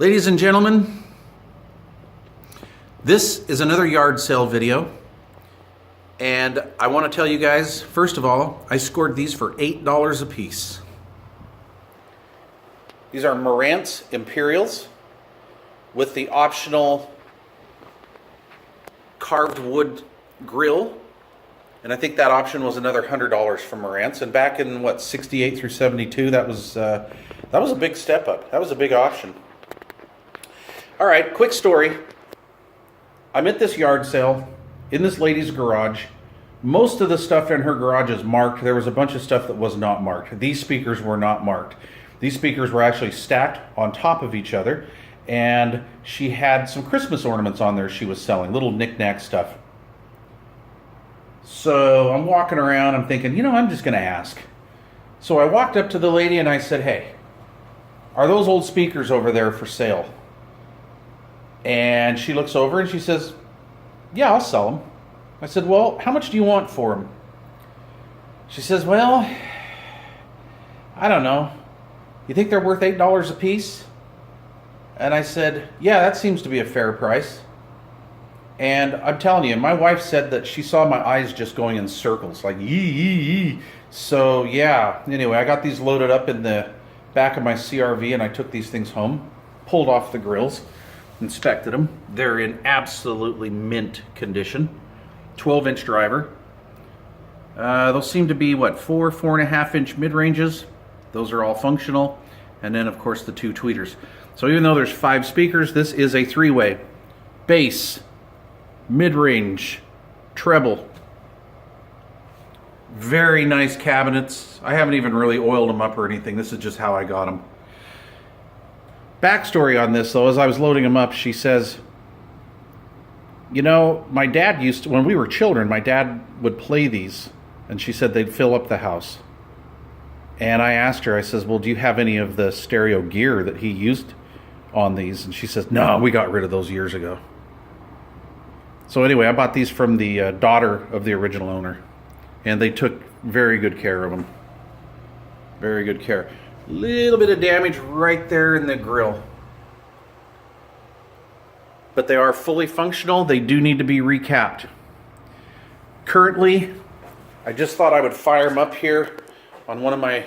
Ladies and gentlemen, this is another yard sale video, and I want to tell you guys, first of all, I scored these for $8 a piece. These are Marantz Imperials with the optional carved wood grill, and I think that option was another $100 from Marantz. And back in what, 68 through 72, that was a big step up. That was a big option. All right, quick story. I'm at this yard sale in this lady's garage. Most of the stuff in her garage is marked. There was a bunch of stuff that was not marked. These speakers were not marked. These speakers were actually stacked on top of each other, and she had some Christmas ornaments on there she was selling, little knick-knack stuff. So I'm walking around, I'm thinking, you know, I'm just going to ask. So I walked up to the lady and I said, hey, are those old speakers over there for sale? And she looks over and she says, yeah, I'll sell them. I said, well, how much do you want for them? She says, well, I don't know. You think they're worth $8 a piece? And I said, yeah, that seems to be a fair price. And I'm telling you, my wife said that she saw my eyes just going in circles, like yee, yee, yee. So yeah, anyway, I got these loaded up in the back of my CRV and I took these things home, pulled off the grills, inspected them. They're in absolutely mint condition. 12-inch driver. Those seem to be, what, 4.5-inch mid-ranges. Those are all functional. And then, of course, the two tweeters. So even though there's 5 speakers, this is a 3-way. Bass, mid-range, treble. Very nice cabinets. I haven't even really oiled them up or anything. This is just how I got them. Backstory on this, though, as I was loading them up, she says, you know, my dad used to, when we were children, my dad would play these, and she said they'd fill up the house. And I asked her, I says, well, do you have any of the stereo gear that he used on these? And she says, no, we got rid of those years ago. So anyway, I bought these from the daughter of the original owner, and they took very good care of them. Very good care. Little bit of damage right there in the grill, but they are fully functional. They do need to be recapped. Currently, I just thought I would fire them up here on one of my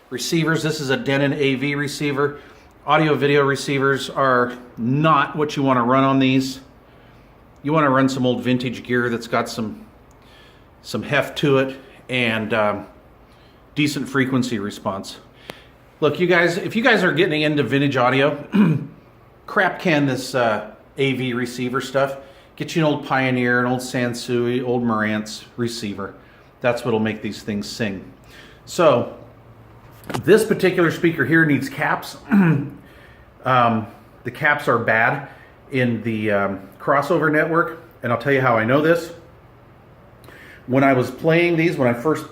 receivers. This is a Denon AV receiver. Audio video receivers are not what you want to run on these. You want to run some old vintage gear that's got some heft to it and decent frequency response. Look, you guys, if you guys are getting into vintage audio, crap can this AV receiver stuff. Get you an old Pioneer, an old Sansui, old Marantz receiver. That's what'll make these things sing. So, this particular speaker here needs caps. The caps are bad in the crossover network, and I'll tell you how I know this. When I was playing these, when I first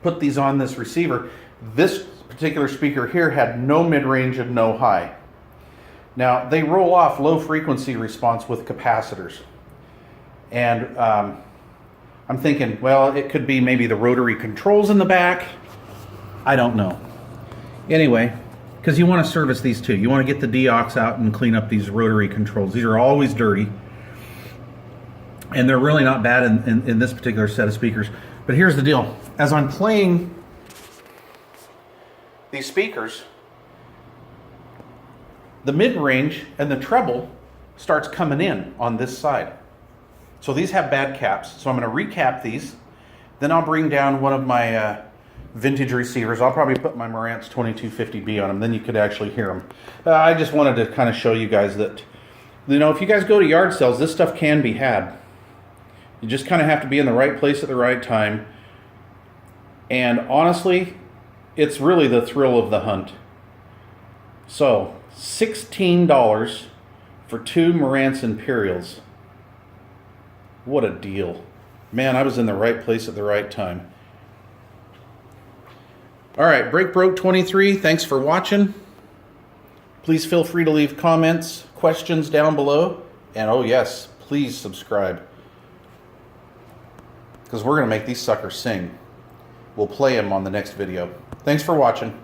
put these on this receiver, this particular speaker here had no mid-range and no high. Now, they roll off low frequency response with capacitors. And I'm thinking, well, it could be maybe the rotary controls in the back. I don't know. Anyway, because you want to service these too. You want to get the deaux out and clean up these rotary controls. These are always dirty. And they're really not bad in this particular set of speakers. But here's the deal. As I'm playing these speakers, the mid-range and the treble starts coming in on this side. So these have bad caps. So I'm going to recap these. Then I'll bring down one of my vintage receivers. I'll probably put my Marantz 2250B on them. Then you could actually hear them. I just wanted to kind of show you guys that, you know, if you guys go to yard sales, this stuff can be had. You just kind of have to be in the right place at the right time. And honestly, it's really the thrill of the hunt. So, $16 for 2 Marantz Imperials. What a deal. Man, I was in the right place at the right time. Alright, Break Broke 23, thanks for watching. Please feel free to leave comments, questions down below. And oh yes, please subscribe. Because we're going to make these suckers sing. We'll play them on the next video. Thanks for watching.